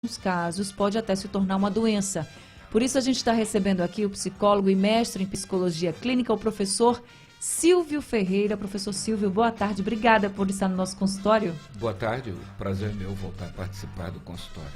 alguns casos, pode até se tornar uma doença. Por isso, a gente está recebendo aqui o psicólogo e mestre em psicologia clínica, o professor Silvio Ferreira. Professor Silvio, boa tarde. Obrigada por estar no nosso consultório. Boa tarde, o prazer é meu voltar a participar do consultório.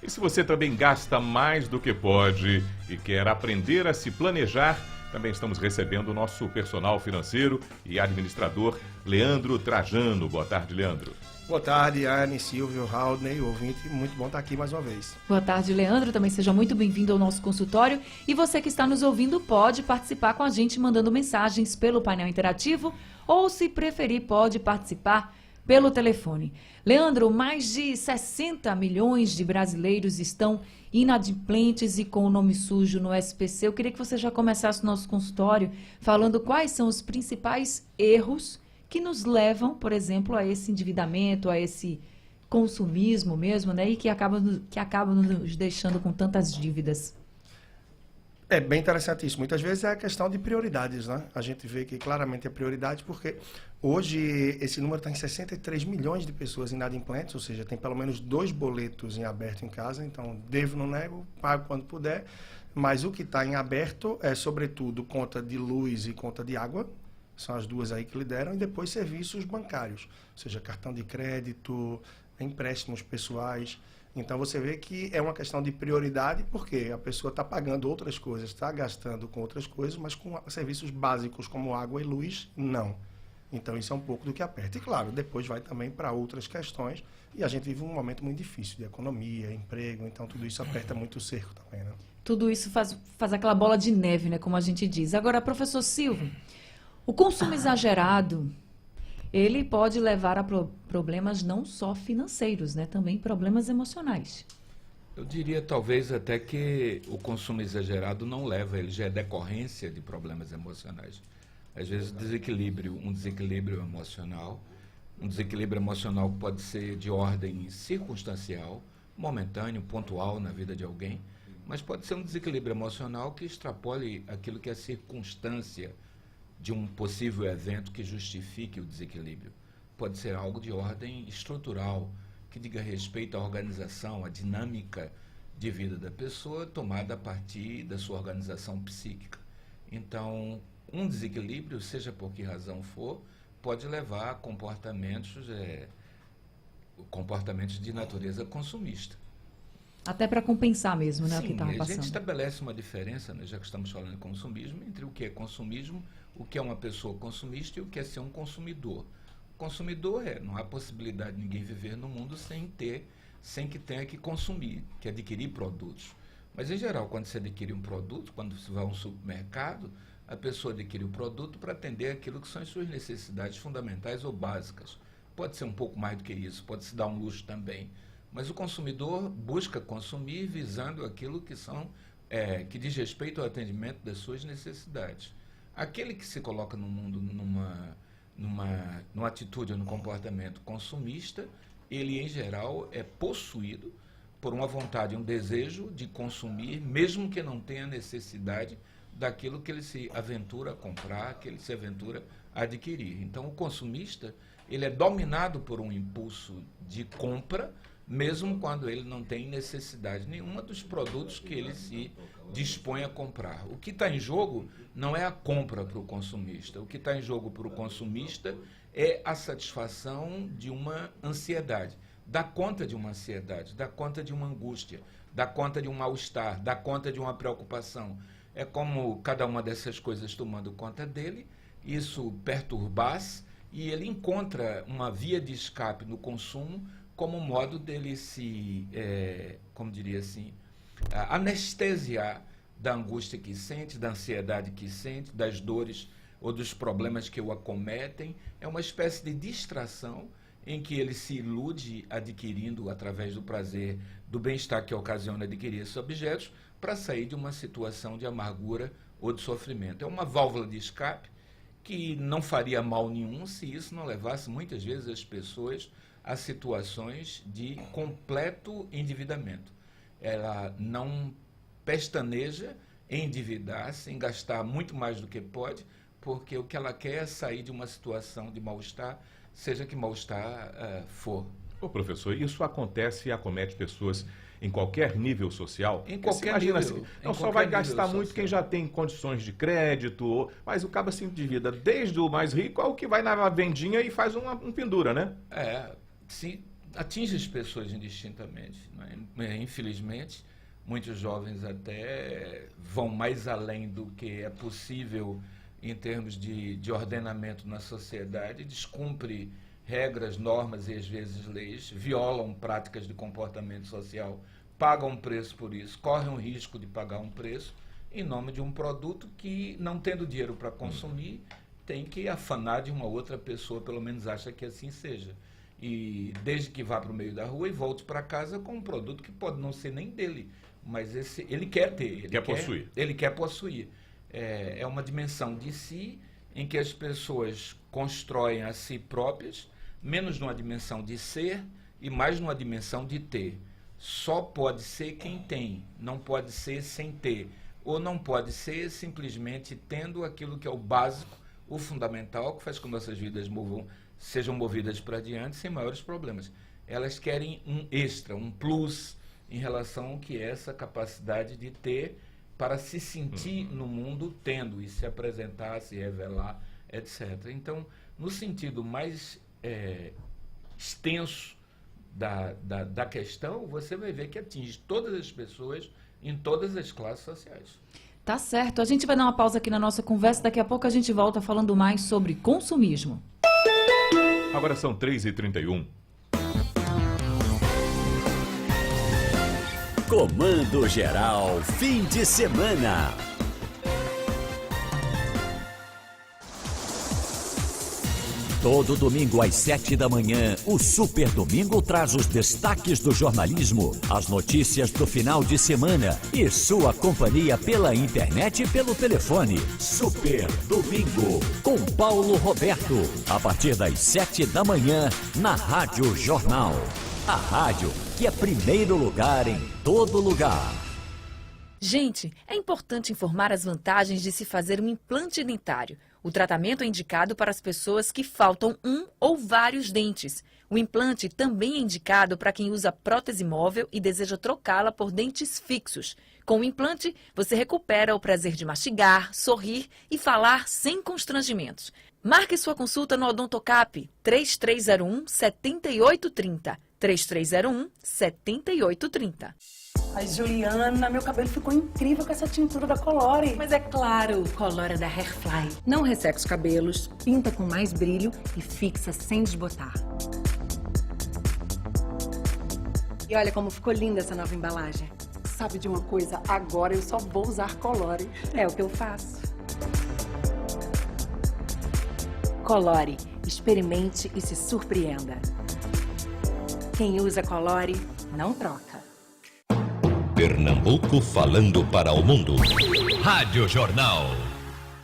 E se você também gasta mais do que pode e quer aprender a se planejar, também estamos recebendo o nosso personal financeiro e administrador, Leandro Trajano. Boa tarde, Leandro. Boa tarde, Anne, Silvio, Haldney, ouvinte. Muito bom estar aqui mais uma vez. Boa tarde, Leandro. Também seja muito bem-vindo ao nosso consultório. E você que está nos ouvindo pode participar com a gente mandando mensagens pelo painel interativo ou, se preferir, pode participar pelo telefone. Leandro, mais de 60 milhões de brasileiros estão inadimplentes e com o nome sujo no SPC. Eu queria que você já começasse o nosso consultório falando quais são os principais erros que nos levam, por exemplo, a esse endividamento, a esse consumismo mesmo, né? E que acabam nos deixando com tantas dívidas. É bem interessante isso. Muitas vezes é a questão de prioridades, né? A gente vê que claramente é prioridade porque hoje esse número está em 63 milhões de pessoas inadimplentes, ou seja, tem pelo menos 2 boletos em aberto em casa, então devo, não nego, pago quando puder, mas o que está em aberto é sobretudo conta de luz e conta de água, são as duas aí que lideram, e depois serviços bancários, ou seja, cartão de crédito, empréstimos pessoais. Então você vê que é uma questão de prioridade, porque a pessoa está pagando outras coisas, está gastando com outras coisas, mas com serviços básicos como água e luz, não. Então isso é um pouco do que aperta. E claro, depois vai também para outras questões, e a gente vive um momento muito difícil de economia, emprego, então tudo isso aperta muito o cerco também, né? Tudo isso faz aquela bola de neve, né, como a gente diz. Agora, professor Silvio, o consumo exagerado, ele pode levar a problemas não só financeiros, né? Também problemas emocionais. Eu diria talvez até que o consumo exagerado não leva, ele já é decorrência de problemas emocionais. Às vezes um desequilíbrio emocional que pode ser de ordem circunstancial, momentâneo, pontual na vida de alguém, mas pode ser um desequilíbrio emocional que extrapole aquilo que é circunstância de um possível evento que justifique o desequilíbrio. Pode ser algo de ordem estrutural, que diga respeito à organização, à dinâmica de vida da pessoa, tomada a partir da sua organização psíquica. Então, um desequilíbrio, seja por que razão for, pode levar a comportamentos de natureza consumista. Até para compensar mesmo, né, Sim, o que estava a passando. gente estabelece uma diferença, né, já que estamos falando de consumismo, entre o que é consumismo, o que é uma pessoa consumista e o que é ser um consumidor. Consumidor não há possibilidade de ninguém viver no mundo sem que tenha que consumir, que adquirir produtos. Mas, em geral, quando você adquire um produto, quando você vai a um supermercado, a pessoa adquire o produto para atender aquilo que são as suas necessidades fundamentais ou básicas. Pode ser um pouco mais do que isso, pode se dar um luxo também. Mas o consumidor busca consumir visando aquilo que diz respeito ao atendimento das suas necessidades. Aquele que se coloca no mundo numa atitude ou num comportamento consumista, ele, em geral, é possuído por uma vontade, um desejo de consumir, mesmo que não tenha necessidade daquilo que ele se aventura a comprar, que ele se aventura a adquirir. Então, o consumista, ele é dominado por um impulso de compra, mesmo quando ele não tem necessidade nenhuma dos produtos que ele se dispõe a comprar. O que está em jogo não é a compra para o consumista. O que está em jogo para o consumista é a satisfação de uma ansiedade. Dá conta de uma ansiedade, dá conta de uma angústia, dá conta de um mal-estar, dá conta de uma preocupação. É como cada uma dessas coisas tomando conta dele, isso perturbasse, e ele encontra uma via de escape no consumo como modo dele anestesiar da angústia que sente, da ansiedade que sente, das dores ou dos problemas que o acometem. É uma espécie de distração em que ele se ilude adquirindo, através do prazer, do bem-estar que ocasiona adquirir esses objetos, para sair de uma situação de amargura ou de sofrimento. É uma válvula de escape que não faria mal nenhum se isso não levasse muitas vezes as pessoas a situações de completo endividamento. Ela não pestaneja em endividar-se, em gastar muito mais do que pode, porque o que ela quer é sair de uma situação de mal-estar, seja que mal-estar for. Ô, professor, isso acontece e acomete pessoas em qualquer nível social? Em qualquer imagina nível, assim, em não só qualquer vai nível gastar muito social. quem já tem condições de crédito, mas o cabo se endivida desde o mais rico ao que vai na vendinha e faz um pendura, né? Sim, atinge as pessoas indistintamente, né? Infelizmente, muitos jovens até vão mais além do que é possível em termos de ordenamento na sociedade, descumpre regras, normas e às vezes leis, violam práticas de comportamento social, pagam um preço por isso, correm o risco de pagar um preço em nome de um produto que, não tendo dinheiro para consumir, tem que afanar de uma outra pessoa, pelo menos acha que assim seja. E desde que vá para o meio da rua e volte para casa com um produto que pode não ser nem dele, mas ele quer ter. Possuir. Ele quer possuir. É uma dimensão de si em que as pessoas constroem a si próprias, menos numa dimensão de ser e mais numa dimensão de ter. Só pode ser quem tem, não pode ser sem ter. Ou não pode ser simplesmente tendo aquilo que é o básico, o fundamental, que faz com que nossas vidas sejam movidas para adiante sem maiores problemas. Elas querem um extra, um plus em relação ao que é essa capacidade de ter para se sentir no mundo tendo e se apresentar, se revelar, etc. Então, no sentido mais extenso da questão, você vai ver que atinge todas as pessoas em todas as classes sociais. Tá certo. A gente vai dar uma pausa aqui na nossa conversa. Daqui a pouco a gente volta falando mais sobre consumismo. Agora são 3h31. Comando Geral, fim de semana. Todo domingo às 7 da manhã, o Super Domingo traz os destaques do jornalismo, as notícias do final de semana e sua companhia pela internet e pelo telefone. Super Domingo, com Paulo Roberto, a partir das 7 da manhã, na Rádio Jornal. A rádio que é primeiro lugar em todo lugar. Gente, é importante informar as vantagens de se fazer um implante dentário. O tratamento é indicado para as pessoas que faltam um ou vários dentes. O implante também é indicado para quem usa prótese móvel e deseja trocá-la por dentes fixos. Com o implante, você recupera o prazer de mastigar, sorrir e falar sem constrangimentos. Marque sua consulta no Odontocap 3301-7830. 3301-7830. Ai, Juliana, meu cabelo ficou incrível com essa tintura da Colore. Mas é claro, Colore da Hairfly. Não resseca os cabelos, pinta com mais brilho e fixa sem desbotar. E olha como ficou linda essa nova embalagem. Sabe de uma coisa? Agora eu só vou usar Colore. É o que eu faço. Colore, experimente e se surpreenda. Quem usa Colore, não troca. Pernambuco falando para o mundo. Rádio Jornal.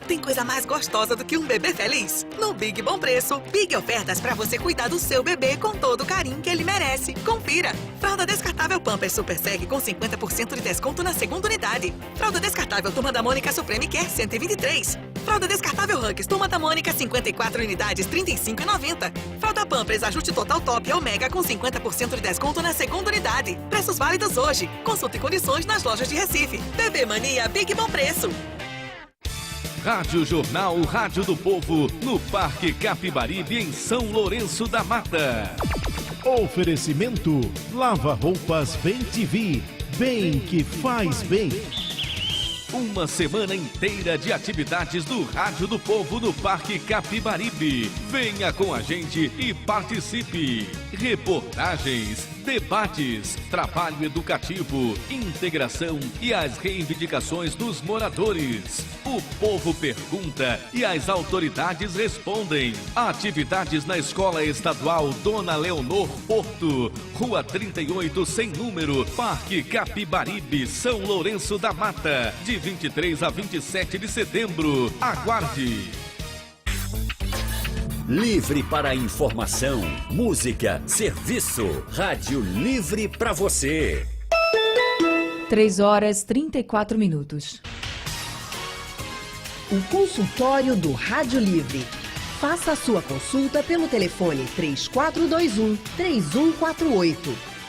Tem coisa mais gostosa do que um bebê feliz? No Big Bom Preço, Big Ofertas para você cuidar do seu bebê com todo o carinho que ele merece. Confira! Fralda descartável Pampers Super Seg com 50% de desconto na segunda unidade. Fralda descartável Turma da Mônica Supreme Care 123. Fralda descartável Hugs Turma da Mônica 54 unidades R$ 35,90. Fralda Pampers Ajuste Total Top Omega com 50% de desconto na segunda unidade. Preços válidos hoje. Consulte condições nas lojas de Recife. Bebê Mania Big Bom Preço. Rádio Jornal, Rádio do Povo, no Parque Capibaribe, em São Lourenço da Mata. Oferecimento: Lava Roupas Bem TV. Bem que faz bem. Uma semana inteira de atividades do Rádio do Povo no Parque Capibaribe. Venha com a gente e participe. Reportagens, debates, trabalho educativo, integração e as reivindicações dos moradores. O povo pergunta e as autoridades respondem. Atividades na Escola Estadual Dona Leonor Porto, Rua 38, sem número, Parque Capibaribe, São Lourenço da Mata, de 23 a 27 de setembro. Aguarde! Livre para informação, música, serviço. Rádio Livre para você. 3h34. O consultório do Rádio Livre. Faça a sua consulta pelo telefone 3421-3148.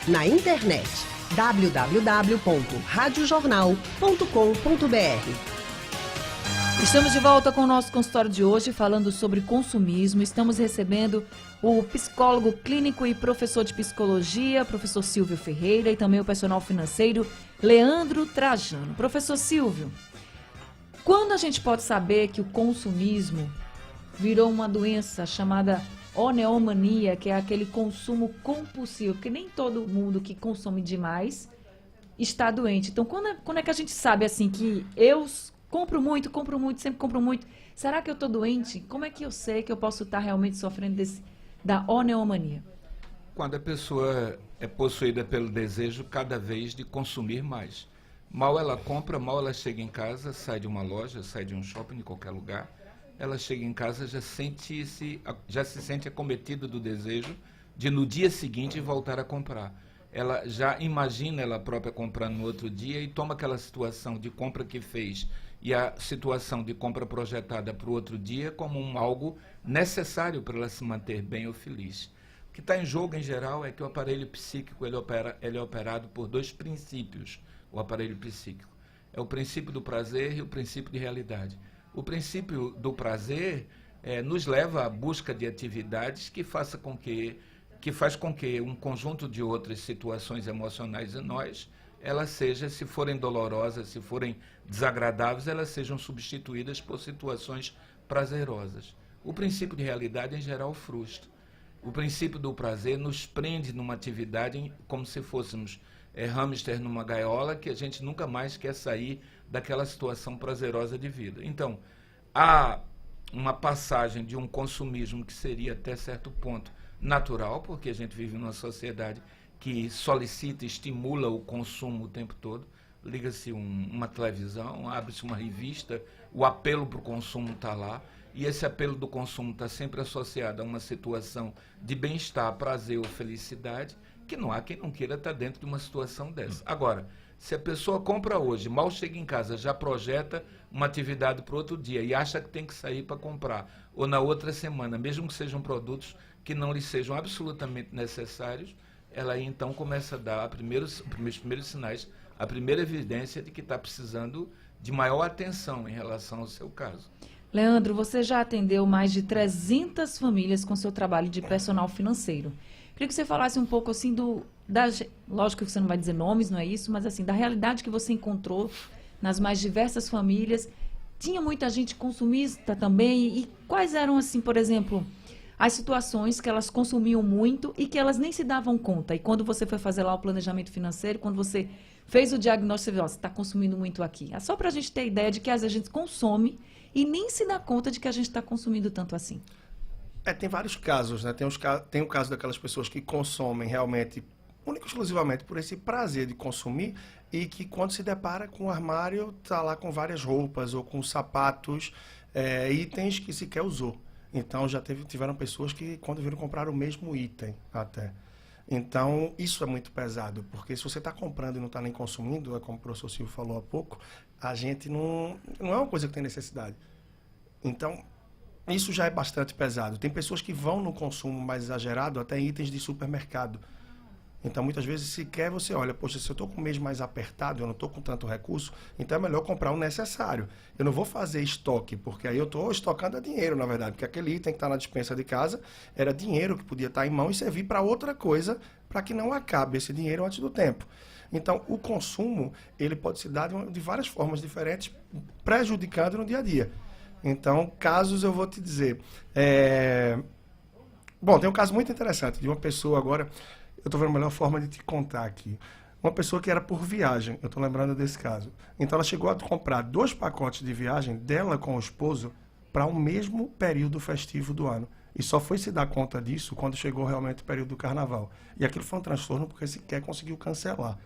Na internet www.radiojornal.com.br. Estamos de volta com o nosso consultório de hoje, falando sobre consumismo. Estamos recebendo o psicólogo clínico e professor de psicologia, professor Silvio Ferreira, e também o personal financeiro, Leandro Trajano. Professor Silvio, quando a gente pode saber que o consumismo virou uma doença chamada oneomania, que é aquele consumo compulsivo, porque nem todo mundo que consome demais está doente. Então, quando é que a gente sabe assim que eu compro muito, sempre compro muito, será que eu estou doente? Como é que eu sei que eu posso estar realmente sofrendo da oneomania? Quando a pessoa é possuída pelo desejo cada vez de consumir mais. Mal ela compra, mal ela chega em casa, sai de uma loja, sai de um shopping, de qualquer lugar, ela chega em casa já se sente acometida do desejo de no dia seguinte voltar a comprar. Ela já imagina ela própria comprando no outro dia e toma aquela situação de compra que fez e a situação de compra projetada para o outro dia como algo necessário para ela se manter bem ou feliz. O que está em jogo, em geral, é que o aparelho psíquico ele é operado por dois princípios, o aparelho psíquico. É o princípio do prazer e o princípio de realidade. O princípio do prazer nos leva à busca de atividades que faz com que um conjunto de outras situações emocionais em nós, elas sejam, se forem dolorosas, se forem desagradáveis, elas sejam substituídas por situações prazerosas. O princípio de realidade, em geral, frustra. O princípio do prazer nos prende numa atividade como se fôssemos hamster numa gaiola, que a gente nunca mais quer sair daquela situação prazerosa de vida. Então, há uma passagem de um consumismo que seria até certo ponto natural, porque a gente vive numa sociedade que solicita, estimula o consumo o tempo todo. Liga-se uma televisão, abre-se uma revista, o apelo para o consumo está lá, e esse apelo do consumo está sempre associado a uma situação de bem-estar, prazer ou felicidade, que não há quem não queira estar dentro de uma situação dessa. Agora, se a pessoa compra hoje, mal chega em casa, já projeta uma atividade para o outro dia e acha que tem que sair para comprar, ou na outra semana, mesmo que sejam produtos que não lhe sejam absolutamente necessários, ela aí então começa a dar os primeiros sinais, a primeira evidência de que está precisando de maior atenção em relação ao seu caso. Leandro, você já atendeu mais de 300 famílias com seu trabalho de personal financeiro. Queria que você falasse um pouco assim lógico que você não vai dizer nomes, não é isso, mas assim, da realidade que você encontrou nas mais diversas famílias. Tinha muita gente consumista também, e quais eram assim, por exemplo, as situações que elas consumiam muito e que elas nem se davam conta? E quando você foi fazer lá o planejamento financeiro, quando você fez o diagnóstico, você viu, você está consumindo muito aqui. É só para a gente ter ideia de que às vezes a gente consome e nem se dá conta de que a gente está consumindo tanto assim. Tem vários casos, né? Tem o caso daquelas pessoas que consomem realmente, única e exclusivamente por esse prazer de consumir, e que quando se depara com o armário, está lá com várias roupas ou com sapatos, itens que sequer usou. Então já tiveram pessoas que quando viram comprar o mesmo item até. Então isso é muito pesado, porque se você está comprando e não está nem consumindo, como o professor Silvio falou há pouco, a gente não é uma coisa que tem necessidade. Então isso já é bastante pesado. Tem pessoas que vão no consumo mais exagerado até em itens de supermercado. Então, muitas vezes, sequer você olha, poxa, se eu estou com o mês mais apertado, eu não estou com tanto recurso, então é melhor comprar o necessário. Eu não vou fazer estoque, porque aí eu estou estocando dinheiro, na verdade, porque aquele item que está na despensa de casa era dinheiro que podia estar em mão e servir para outra coisa, para que não acabe esse dinheiro antes do tempo. Então, o consumo, ele pode se dar de várias formas diferentes, prejudicando no dia a dia. Então, casos eu vou te dizer. Bom, tem um caso muito interessante de uma pessoa agora. Eu estou vendo a melhor forma de te contar aqui. Uma pessoa que era por viagem, eu estou lembrando desse caso. Então ela chegou a comprar 2 pacotes de viagem dela com o esposo para o mesmo período festivo do ano. E só foi se dar conta disso quando chegou realmente o período do carnaval. E aquilo foi um transtorno porque sequer conseguiu cancelar.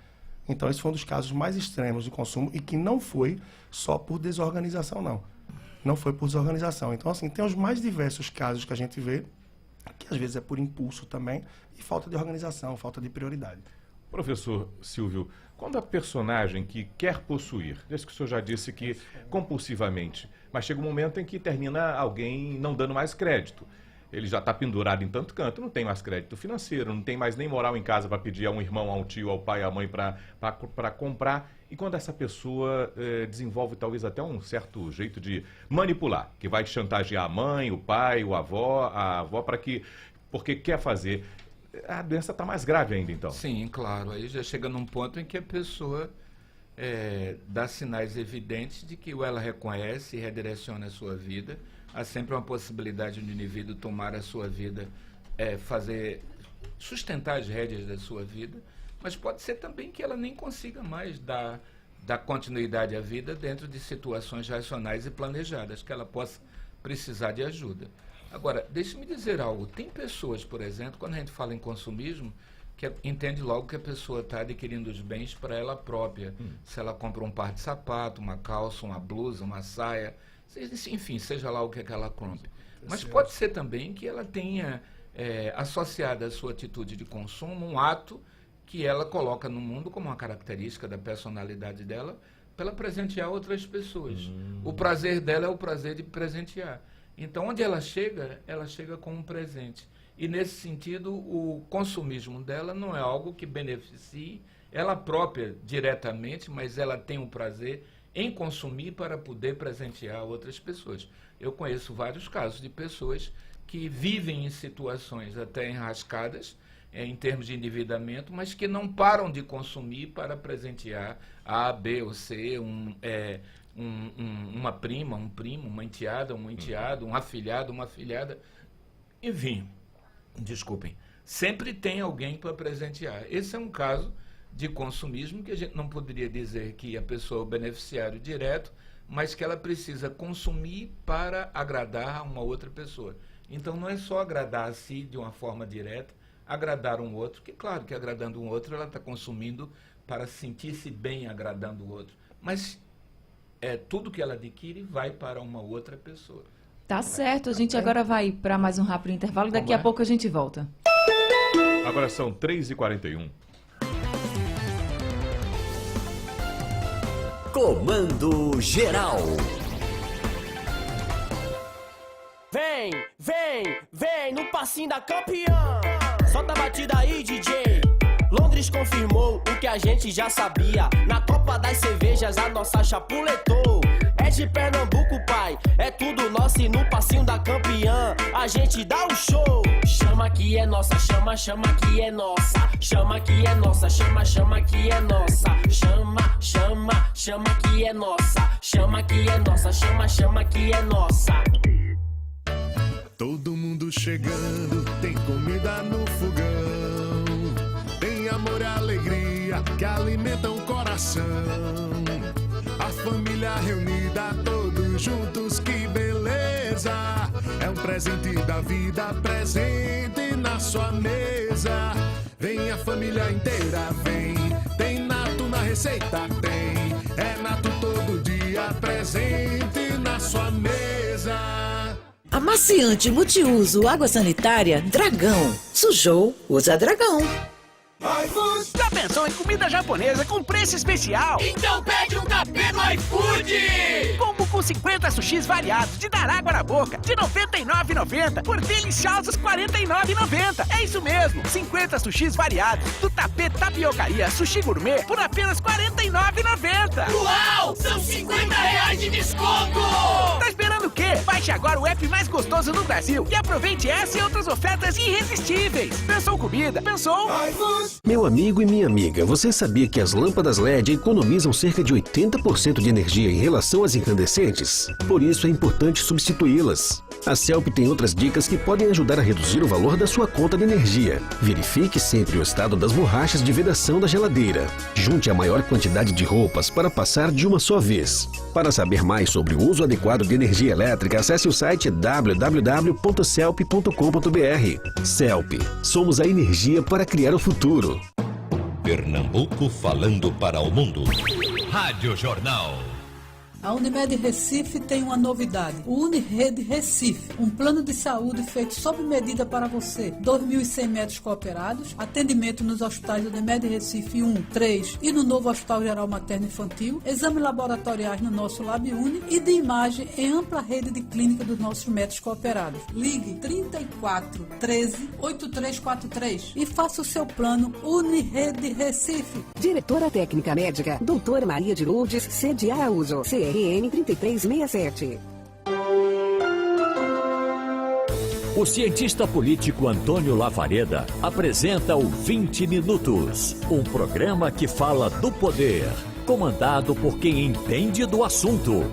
Então esse foi um dos casos mais extremos de consumo e que não foi só por desorganização, não. Não foi por desorganização. Então, assim, tem os mais diversos casos que a gente vê, que às vezes é por impulso também, e falta de organização, falta de prioridade. Professor Silvio, quando a personagem que quer possuir, desde que o senhor já disse que compulsivamente, mas chega um momento em que termina alguém não dando mais crédito, ele já está pendurado em tanto canto, não tem mais crédito financeiro, não tem mais nem moral em casa para pedir a um irmão, a um tio, ao pai, à mãe para comprar. E quando essa pessoa desenvolve talvez até um certo jeito de manipular, que vai chantagear a mãe, o pai, a avó, porque quer fazer, a doença está mais grave ainda então. Sim, claro. Aí já chega num ponto em que a pessoa dá sinais evidentes de que ou ela reconhece e redireciona a sua vida. Há sempre uma possibilidade do indivíduo tomar a sua vida, sustentar as rédeas da sua vida, mas pode ser também que ela nem consiga mais dar continuidade à vida dentro de situações racionais e planejadas, que ela possa precisar de ajuda. Agora, deixe-me dizer algo. Tem pessoas, por exemplo, quando a gente fala em consumismo, que entende logo que a pessoa está adquirindo os bens para ela própria. Se ela compra um par de sapato, uma calça, uma blusa, uma saia, enfim, seja lá o que ela compre. Mas pode ser também que ela tenha associado à sua atitude de consumo um ato que ela coloca no mundo como uma característica da personalidade dela para ela presentear outras pessoas. O prazer dela é o prazer de presentear. Então, onde ela chega com um presente. E, nesse sentido, o consumismo dela não é algo que beneficie ela própria diretamente, mas ela tem o prazer em consumir para poder presentear outras pessoas. Eu conheço vários casos de pessoas que vivem em situações até enrascadas, em termos de endividamento, mas que não param de consumir para presentear A, B ou C, uma prima, um primo, uma enteada, um enteado, um afilhado, uma afilhada. Enfim, desculpem, sempre tem alguém para presentear. Esse é um caso de consumismo que a gente não poderia dizer que a pessoa é o beneficiário direto, mas que ela precisa consumir para agradar a uma outra pessoa. Então não é só agradar a si de uma forma direta, agradar um outro, que claro que agradando um outro ela está consumindo para sentir-se bem agradando o outro, mas tudo que ela adquire vai para uma outra pessoa. Tá certo, a gente agora vai para mais um rápido intervalo, daqui a pouco a gente volta. Agora são 3h41. Comando Geral. Vem no passinho da campeã. Solta a batida aí, DJ. Londres confirmou o que a gente já sabia. Na Copa das Cervejas a nossa chapuletou. É de Pernambuco, pai, é tudo nosso e no passinho da campeã a gente dá um show. Chama que é nossa, chama que é nossa. Chama que é nossa, chama que é nossa. Chama que é nossa. Chama que é nossa, chama que é nossa. Todo mundo chegando, tem comida no fogão. Tem amor e alegria que alimentam o coração. A família reunida, todos juntos, que beleza. É um presente da vida, presente na sua mesa. Vem a família inteira, vem. Tem nato na receita, tem. É nato todo dia, presente na sua mesa. Amaciante multiuso água sanitária Dragão. Sujou, usa Dragão. Já pensou em comida japonesa com preço especial? Então pede um tapê no iFood! Combo com 50 sushis variados de dar água na boca, de R$ 99,90 por deliciosos R$ 49,90. É isso mesmo, 50 sushis variados do tapê Tapiocaria Sushi Gourmet por apenas R$ 49,90. Uau! São R$50 de desconto! Tá esperando o quê? Baixe agora o app mais gostoso do Brasil e aproveite essa e outras ofertas irresistíveis. Pensou comida? Pensou iFood! Meu amigo e minha amiga, você sabia que as lâmpadas LED economizam cerca de 80% de energia em relação às incandescentes? Por isso é importante substituí-las. A Celp tem outras dicas que podem ajudar a reduzir o valor da sua conta de energia. Verifique sempre o estado das borrachas de vedação da geladeira. Junte a maior quantidade de roupas para passar de uma só vez. Para saber mais sobre o uso adequado de energia elétrica, acesse o site www.celp.com.br. Celp, somos a energia para criar o futuro. Pernambuco falando para o mundo. Rádio Jornal. A Unimed Recife tem uma novidade. O Unirede Recife, um plano de saúde feito sob medida para você. 2.100 metros cooperados, atendimento nos hospitais Unimed Recife 1, 3 e no novo Hospital Geral Materno Infantil, exames laboratoriais no nosso Lab Uni e de imagem em ampla rede de clínica dos nossos metros cooperados. Ligue 34 13 8343 e faça o seu plano Unirede Recife. Diretora Técnica Médica, doutora Maria de Lourdes Cede Araújo, CRN 3367. O cientista político Antônio Lavareda apresenta o 20 Minutos, um programa que fala do poder, comandado por quem entende do assunto.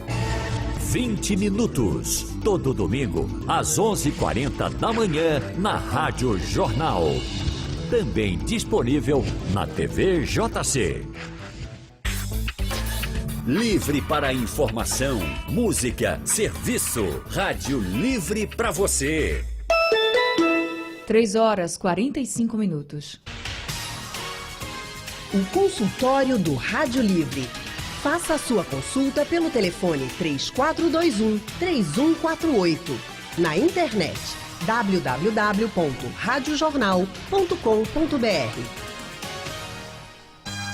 20 Minutos, todo domingo, às 11h40 da manhã, na Rádio Jornal. Também disponível na TV JC. Livre para informação, música, serviço. Rádio livre para você. 3h45. O consultório do Rádio Livre. Faça a sua consulta pelo telefone 3421-3148. Na internet www.radiojornal.com.br.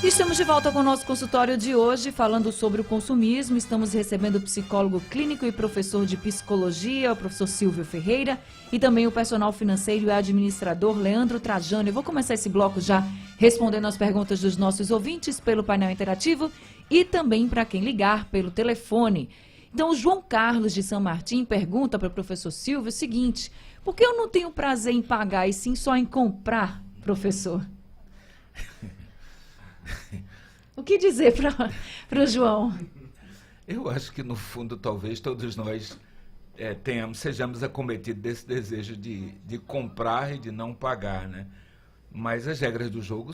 Estamos de volta com o nosso consultório de hoje, falando sobre o consumismo. Estamos recebendo o psicólogo clínico e professor de psicologia, o professor Silvio Ferreira, e também o personal financeiro e administrador Leandro Trajano. Eu vou começar esse bloco já respondendo as perguntas dos nossos ouvintes pelo painel interativo e também para quem ligar pelo telefone. Então, o João Carlos de São Martim pergunta para o professor Silvio o seguinte: por que eu não tenho prazer em pagar e sim só em comprar, professor? O que dizer para o João? Eu acho que, no fundo, talvez todos nós sejamos acometidos desse desejo de comprar e de não pagar, né? Mas as regras do jogo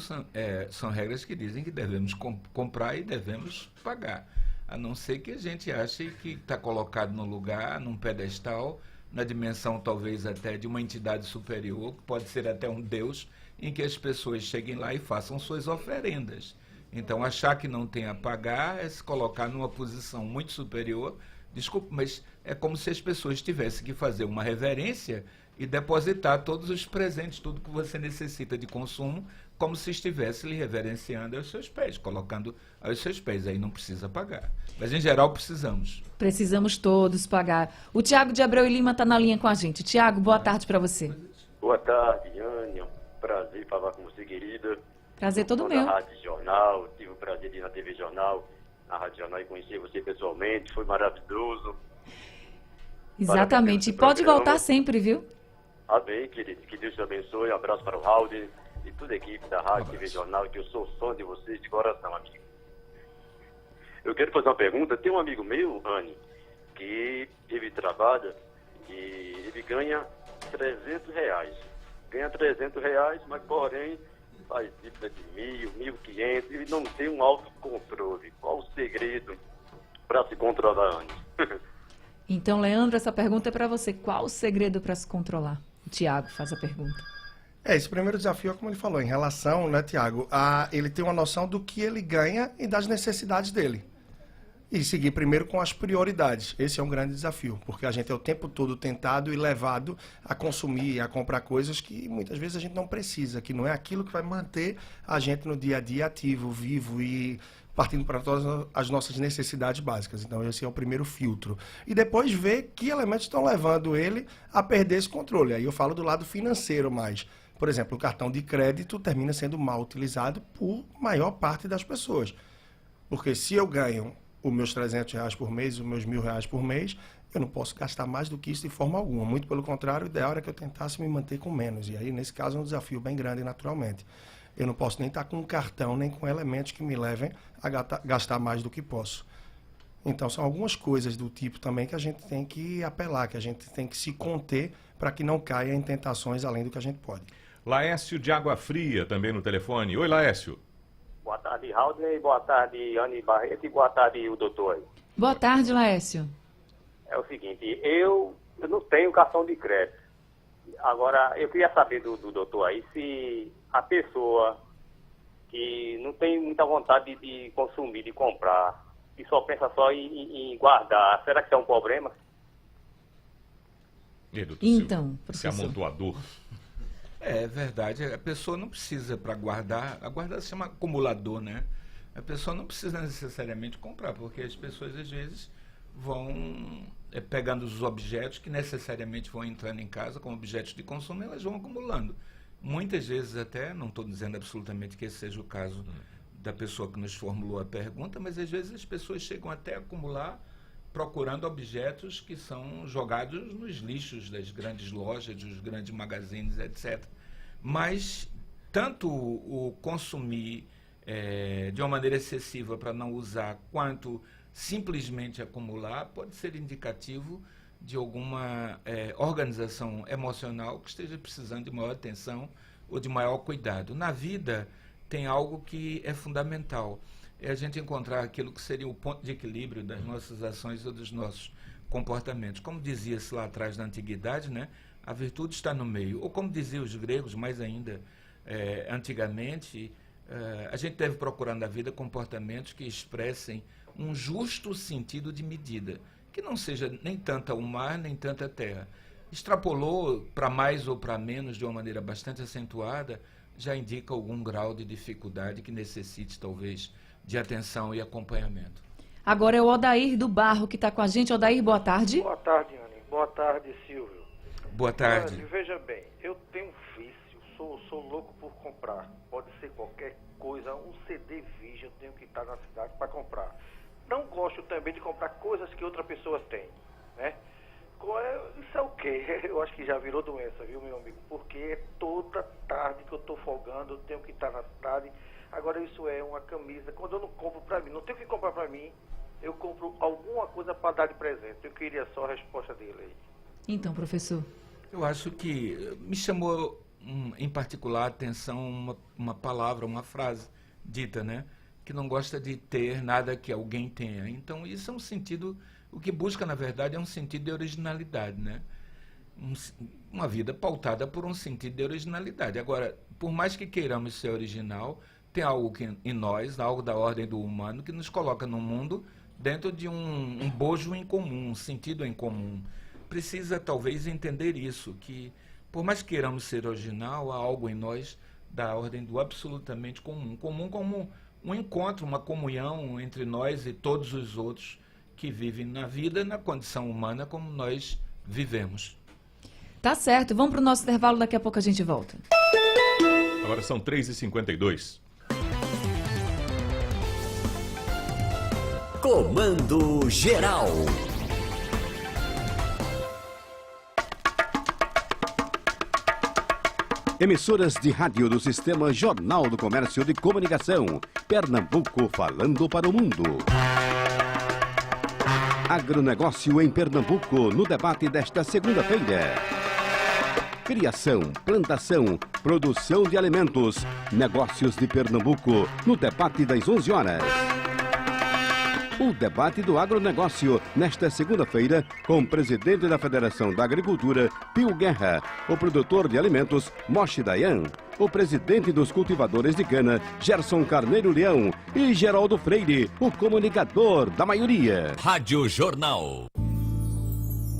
são regras que dizem que devemos comprar e devemos pagar. A não ser que a gente ache que está colocado no lugar, num pedestal, na dimensão talvez até de uma entidade superior, que pode ser até um Deus, em que as pessoas cheguem lá e façam suas oferendas. Então, achar que não tem a pagar é se colocar numa posição muito superior. Desculpe, mas é como se as pessoas tivessem que fazer uma reverência e depositar todos os presentes, tudo que você necessita de consumo, como se estivesse lhe reverenciando aos seus pés, colocando aos seus pés. Aí não precisa pagar. Mas, em geral, precisamos. Precisamos todos pagar. O Tiago de Abreu e Lima está na linha com a gente. Tiago, boa tarde para você. Boa tarde, Anne. Prazer falar com você, querida. Prazer todo meu. Na Rádio Jornal, tive o prazer de ir na TV Jornal, na Rádio Jornal, e conhecer você pessoalmente, foi maravilhoso. Exatamente, e pode voltar sempre, viu? Amém, querido, que Deus te abençoe, um abraço para o Halden e toda a equipe da Rádio TV Jornal, que eu sou fã de vocês de coração, amigo. Eu quero fazer uma pergunta, tem um amigo meu, Anne, que ele trabalha e ele ganha R$300. Ganha R$300, mas porém faz dívida de 1.000, 1.500, ele não tem um autocontrole. Qual o segredo para se controlar, Anne? Então, Leandro, essa pergunta é para você. Qual o segredo para se controlar? O Tiago faz a pergunta. Esse primeiro desafio é como ele falou, em relação, né, Tiago, a ele ter uma noção do que ele ganha e das necessidades dele. E seguir primeiro com as prioridades. Esse é um grande desafio, porque a gente é o tempo todo tentado e levado a consumir, a comprar coisas que muitas vezes a gente não precisa, que não é aquilo que vai manter a gente no dia a dia ativo, vivo e partindo para todas as nossas necessidades básicas. Então esse é o primeiro filtro. E depois ver que elementos estão levando ele a perder esse controle. Aí eu falo do lado financeiro mais. Por exemplo, o cartão de crédito termina sendo mal utilizado por maior parte das pessoas. Porque se eu ganho os meus R$300 por mês, os meus R$1.000 por mês, eu não posso gastar mais do que isso de forma alguma. Muito pelo contrário, o ideal era que eu tentasse me manter com menos. E aí, nesse caso, é um desafio bem grande, naturalmente. Eu não posso nem estar com um cartão, nem com elementos que me levem a gastar mais do que posso. Então, são algumas coisas do tipo também que a gente tem que apelar, que a gente tem que se conter para que não caia em tentações além do que a gente pode. Laércio de Água Fria, também no telefone. Oi, Laércio. Boa tarde, Haldner, boa tarde, Anne Barreto, e boa tarde, o doutor aí. Boa tarde, Laércio. É o seguinte, eu não tenho cartão de crédito. Agora, eu queria saber do doutor aí se a pessoa que não tem muita vontade de consumir, de comprar, e só pensa só em guardar. Será que isso é um problema? Então, esse amontoador. É verdade, a pessoa não precisa para guardar, a guardar se chama acumulador, né? A pessoa não precisa necessariamente comprar, porque as pessoas às vezes vão pegando os objetos que necessariamente vão entrando em casa como objetos de consumo, elas vão acumulando. Muitas vezes até, não estou dizendo absolutamente que esse seja o caso da pessoa que nos formulou a pergunta, mas às vezes as pessoas chegam até a acumular procurando objetos que são jogados nos lixos das grandes lojas, dos grandes magazines, etc. Mas tanto o consumir de uma maneira excessiva para não usar, quanto simplesmente acumular, pode ser indicativo de alguma organização emocional que esteja precisando de maior atenção ou de maior cuidado. Na vida tem algo que é fundamental, é a gente encontrar aquilo que seria o ponto de equilíbrio das nossas ações ou dos nossos comportamentos. Como dizia-se lá atrás na antiguidade, né, a virtude está no meio. Ou como diziam os gregos, mais ainda antigamente, a gente deve procurar na vida comportamentos que expressem um justo sentido de medida, que não seja nem tanta o mar, nem tanta a terra. Extrapolou para mais ou para menos de uma maneira bastante acentuada, já indica algum grau de dificuldade que necessite, talvez, de atenção e acompanhamento. Agora é o Odair do Barro que está com a gente. Odair, boa tarde. Boa tarde, Anny. Boa tarde, Silvio. Boa tarde. Anny, veja bem, eu tenho um vício, sou louco por comprar. Pode ser qualquer coisa, um CD Vision, eu tenho que estar na cidade para comprar. Não gosto também de comprar coisas que outra pessoa tem, né? Isso é o quê? Eu acho que já virou doença, viu, meu amigo? Porque é toda tarde que eu estou folgando, eu tenho que estar na cidade. Agora isso é uma camisa, quando eu não compro para mim, não tenho que comprar para mim, eu compro alguma coisa para dar de presente. Eu queria só a resposta dele aí. Então, professor. Eu acho que me chamou em particular a atenção uma palavra, uma frase dita, né? Que não gosta de ter nada que alguém tenha. Então isso é um sentido, o que busca na verdade é um sentido de originalidade, né? Uma vida pautada por um sentido de originalidade. Agora, por mais que queiramos ser original, tem algo em nós, algo da ordem do humano, que nos coloca no mundo dentro de um bojo em comum, um sentido em comum. Precisa talvez entender isso, que por mais que queiramos ser original, há algo em nós da ordem do absolutamente comum. Comum como um encontro, uma comunhão entre nós e todos os outros que vivem na vida, na condição humana como nós vivemos. Tá certo, vamos para o nosso intervalo, daqui a pouco a gente volta. Agora são 3h52. Comando Geral. Emissoras de rádio do Sistema Jornal do Comércio de Comunicação. Pernambuco falando para o mundo. Agronegócio em Pernambuco no debate desta segunda-feira. Criação, plantação, produção de alimentos. Negócios de Pernambuco no debate das 11 horas. O debate do agronegócio, nesta segunda-feira, com o presidente da Federação da Agricultura, Pio Guerra, o produtor de alimentos, Moshi Dayan, o presidente dos cultivadores de cana, Gerson Carneiro Leão, e Geraldo Freire, o comunicador da maioria. Rádio Jornal.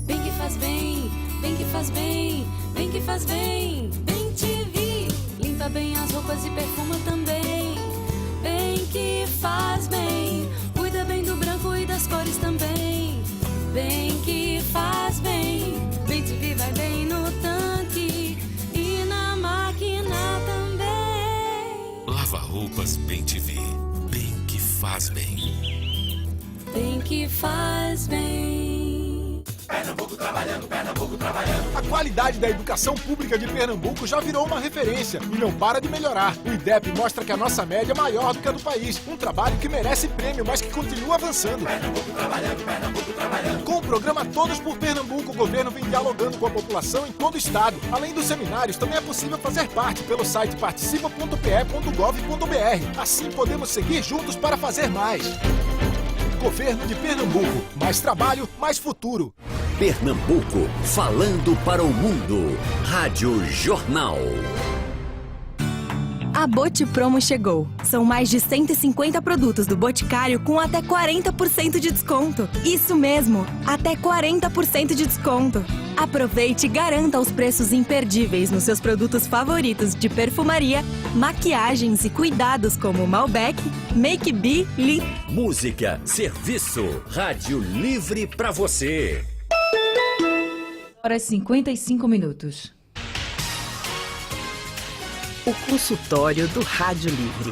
Bem que faz bem, bem que faz bem, bem que faz bem, Bem TV. Limpa bem as roupas e perfuma também. Bem que faz bem. Cuida bem do branco e das cores também. Bem que faz bem. Bem TV vai bem no tanque e na máquina também. Lava roupas Bem TV. Bem que faz bem. Bem que faz bem. Pernambuco trabalhando. A qualidade da educação pública de Pernambuco já virou uma referência e não para de melhorar. O IDEP mostra que a nossa média é maior do que a do país. Um trabalho que merece prêmio, mas que continua avançando. Pernambuco trabalhando. Com o programa Todos por Pernambuco, o governo vem dialogando com a população em todo o estado. Além dos seminários, também é possível fazer parte pelo site participa.pe.gov.br. Assim podemos seguir juntos para fazer mais. Governo de Pernambuco. Mais trabalho, mais futuro. Pernambuco, falando para o mundo. Rádio Jornal. A Botipromo chegou. São mais de 150 produtos do Boticário com até 40% de desconto. Isso mesmo, até 40% de desconto. Aproveite e garanta os preços imperdíveis nos seus produtos favoritos de perfumaria, maquiagens e cuidados como Malbec, Make Be, Música, serviço, rádio livre pra você. Horas 55 minutos. O consultório do Rádio Livre.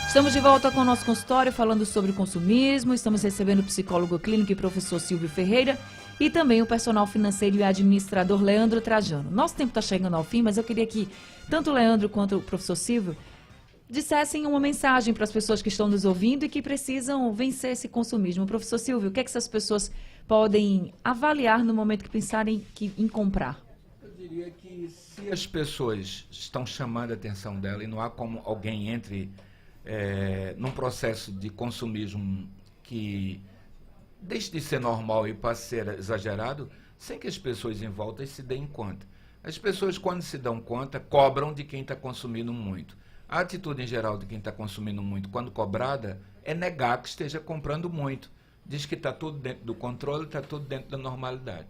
Estamos de volta com o nosso consultório falando sobre o consumismo. Estamos recebendo o psicólogo clínico e professor Silvio Ferreira e também o personal financeiro e administrador Leandro Trajano. Nosso tempo está chegando ao fim, mas eu queria que tanto o Leandro quanto o professor Silvio dissessem uma mensagem para as pessoas que estão nos ouvindo e que precisam vencer esse consumismo. Professor Silvio, o que é que essas pessoas podem avaliar no momento que pensarem em comprar? Eu diria que se as pessoas estão chamando a atenção dela e não há como alguém entre num processo de consumismo que deixe de ser normal e passe a ser exagerado, sem que as pessoas em volta se deem conta. As pessoas, quando se dão conta, cobram de quem está consumindo muito. A atitude em geral de quem está consumindo muito, quando cobrada, é negar que esteja comprando muito. Diz que está tudo dentro do controle, está tudo dentro da normalidade.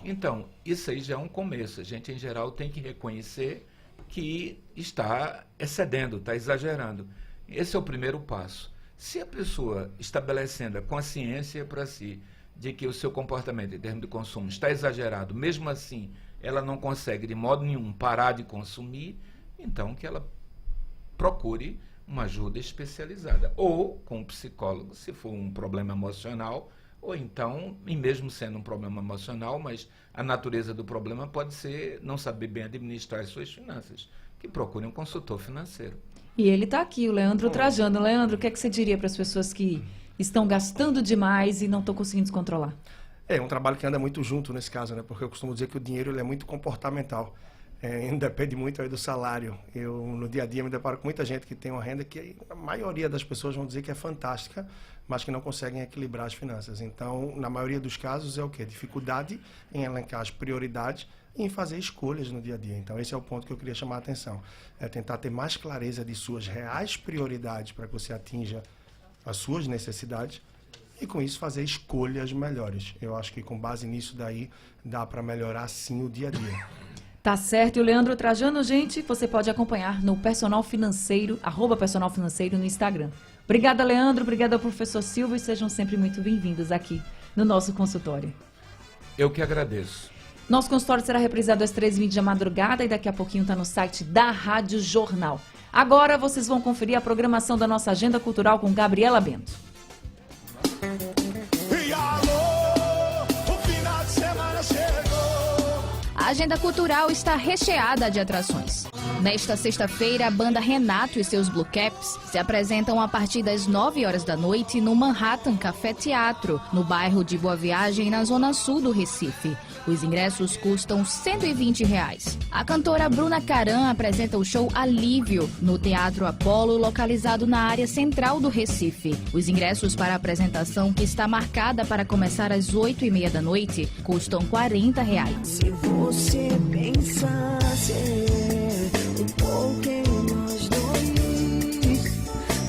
Então, isso aí já é um começo. A gente, em geral, tem que reconhecer que está excedendo, está exagerando. Esse é o primeiro passo. Se a pessoa estabelecendo a consciência para si de que o seu comportamento em termos de consumo está exagerado, mesmo assim ela não consegue de modo nenhum parar de consumir, então que ela procure uma ajuda especializada, ou com um psicólogo, se for um problema emocional, ou então, e mesmo sendo um problema emocional, mas a natureza do problema pode ser não saber bem administrar as suas finanças, que procure um consultor financeiro. E ele está aqui, o Leandro Trajano. Leandro, o que é que você diria para as pessoas que estão gastando demais e não estão conseguindo descontrolar? É um trabalho que anda muito junto nesse caso, né? Porque eu costumo dizer que o dinheiro ele é muito comportamental. Depende muito aí do salário. Eu, no dia a dia, me deparo com muita gente que tem uma renda que a maioria das pessoas vão dizer que é fantástica, mas que não conseguem equilibrar as finanças. Então, na maioria dos casos, é o quê? Dificuldade em elencar as prioridades e em fazer escolhas no dia a dia. Então, esse é o ponto que eu queria chamar a atenção. É tentar ter mais clareza de suas reais prioridades para que você atinja as suas necessidades e, com isso, fazer escolhas melhores. Eu acho que, com base nisso daí, dá para melhorar, sim, o dia a dia. Tá certo. E o Leandro Trajano, gente, você pode acompanhar no Personal Financeiro, @Personal Financeiro no Instagram. Obrigada, Leandro. Obrigada ao professor Silvio e sejam sempre muito bem-vindos aqui no nosso consultório. Eu que agradeço. Nosso consultório será reprisado às 13h20 da madrugada e daqui a pouquinho está no site da Rádio Jornal. Agora vocês vão conferir a programação da nossa agenda cultural com Gabriela Bento. A agenda cultural está recheada de atrações. Nesta sexta-feira, a banda Renato e seus Blue Caps se apresentam a partir das 9 horas da noite no Manhattan Café Teatro, no bairro de Boa Viagem, na zona sul do Recife. Os ingressos custam R$ 120. A cantora Bruna Caram apresenta o show Alívio no Teatro Apolo, localizado na área central do Recife. Os ingressos para a apresentação, que está marcada para começar às 8h30 da noite, custam R$ 40. Se você pensasse um pouco em nós dois,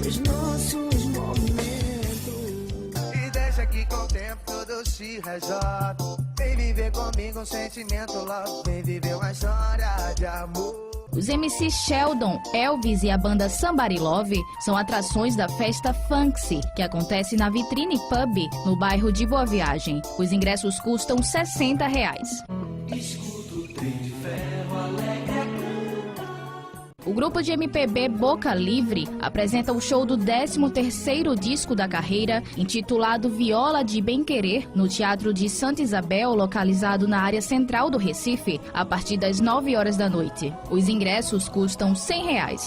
os nossos momentos, e deixa que com o tempo tudo se resolve. Vem viver comigo um sentimento love, vem viver uma história de amor. Os MC Sheldon, Elvis e a banda Somebody Love são atrações da festa Funksy, que acontece na Vitrine Pub, no bairro de Boa Viagem. Os ingressos custam R$ 60. Escuta o trem de ferro alegre. O grupo de MPB Boca Livre apresenta o show do 13º disco da carreira, intitulado Viola de Bem Querer, no Teatro de Santa Isabel, localizado na área central do Recife, a partir das 9 horas da noite. Os ingressos custam R$ 100.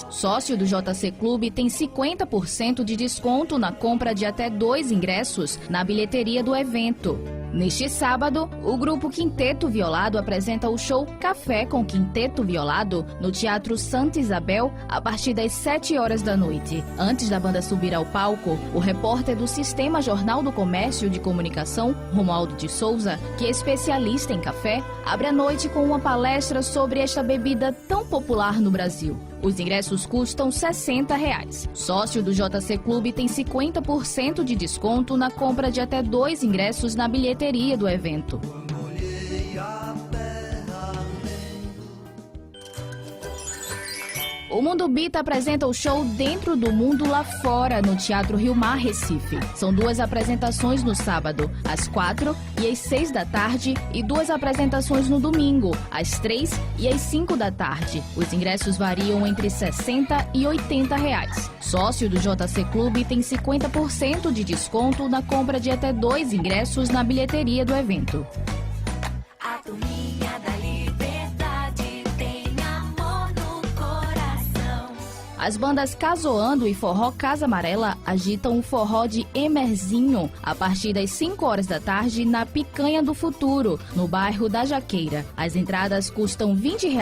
Sócio do JC Clube tem 50% de desconto na compra de até 2 ingressos na bilheteria do evento. Neste sábado, o grupo Quinteto Violado apresenta o show Café com Quinteto Violado no Teatro Santa Isabel a partir das 7 horas da noite. Antes da banda subir ao palco, o repórter do Sistema Jornal do Comércio de Comunicação, Romualdo de Souza, que é especialista em café, abre a noite com uma palestra sobre esta bebida tão popular no Brasil. Os ingressos custam R$ 60. Sócio do JC Clube tem 50% de desconto na compra de até 2 ingressos na bilheteria do evento. O Mundo Bita apresenta o show Dentro do Mundo Lá Fora, no Teatro Rio Mar, Recife. São 2 apresentações no sábado, às 4 e às 6 da tarde, e 2 apresentações no domingo, às 3 e às 5 da tarde. Os ingressos variam entre R$ 60 e R$ 80. Sócio do JC Clube tem 50% de desconto na compra de até 2 ingressos na bilheteria do evento. A turminha da liberdade tem amor no coração. As bandas Casoando e Forró Casa Amarela agitam o forró de Emerzinho a partir das 5 horas da tarde na Picanha do Futuro, no bairro da Jaqueira. As entradas custam R$ 20.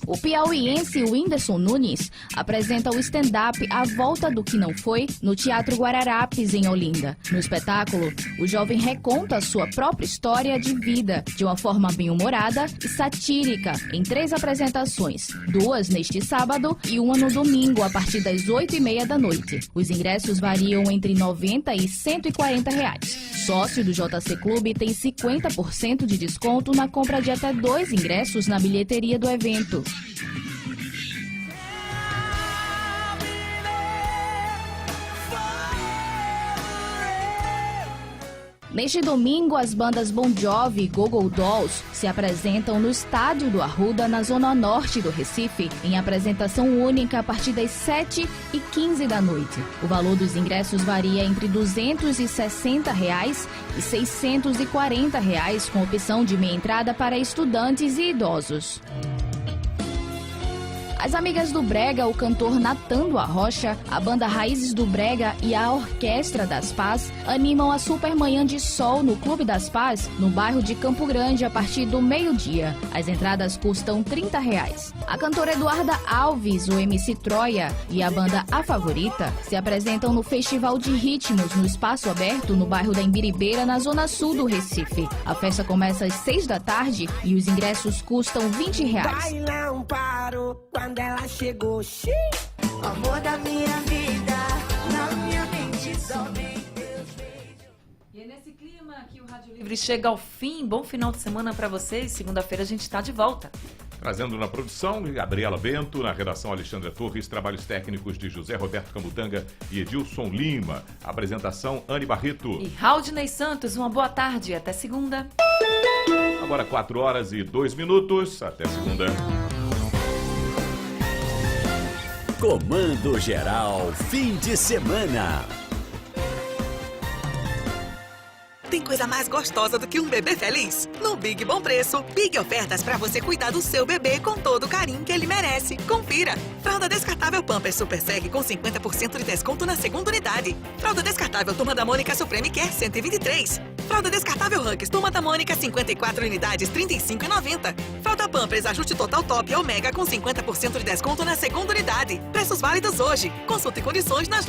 O piauiense Whindersson Nunes apresenta o stand-up A Volta do Que Não Foi no Teatro Guararapes, em Olinda. No espetáculo, o jovem reconta a sua própria história de vida de uma forma bem-humorada e satírica em 3 apresentações, 2 neste sábado e 1 no domingo, a partir das 8h30 da noite. Os ingressos variam entre R$ 90 e R$ 140. Sócio do JC Clube tem 50% de desconto na compra de até 2 ingressos na bilheteria do evento. Neste domingo, as bandas Bon Jovi e Gogol Dolls se apresentam no Estádio do Arruda, na zona norte do Recife, em apresentação única a partir das 7h15 da noite. O valor dos ingressos varia entre R$ 260 e R$ 640, com opção de meia entrada para estudantes e idosos. As Amigas do Brega, o cantor Natan do Arrocha, a banda Raízes do Brega e a Orquestra das Paz animam a Supermanhã de Sol no Clube das Paz, no bairro de Campo Grande, a partir do meio-dia. As entradas custam R$ 30. A cantora Eduarda Alves, o MC Troia e a banda A Favorita se apresentam no Festival de Ritmos, no Espaço Aberto, no bairro da Imbiribeira, na zona sul do Recife. A festa começa às 6 da tarde e os ingressos custam R$ 20. Não paro quando ela chegou, xiii. Amor da minha vida, na minha mente só vem Deus beijo. E é nesse clima que o Rádio Livre chega ao fim. Bom final de semana para vocês. Segunda-feira a gente está de volta. Trazendo na produção Gabriela Bento, na redação Alexandre Torres, trabalhos técnicos de José Roberto Camutanga e Edilson Lima. Apresentação Anne Barreto. E Raudinei Santos, uma boa tarde. Até segunda. Agora 4h02. Até segunda. Comando Geral, fim de semana. Tem coisa mais gostosa do que um bebê feliz? No Big Bom Preço, Big Ofertas para você cuidar do seu bebê com todo o carinho que ele merece. Confira! Fralda descartável Pampers Super Seg com 50% de desconto na segunda unidade. Fralda descartável Turma da Mônica Supreme Care 123. Fralda descartável Hugs Turma da Mônica 54 unidades 35,90. Fralda Pampers Ajuste Total Top Omega com 50% de desconto na segunda unidade. Preços válidos hoje. Consulte condições nas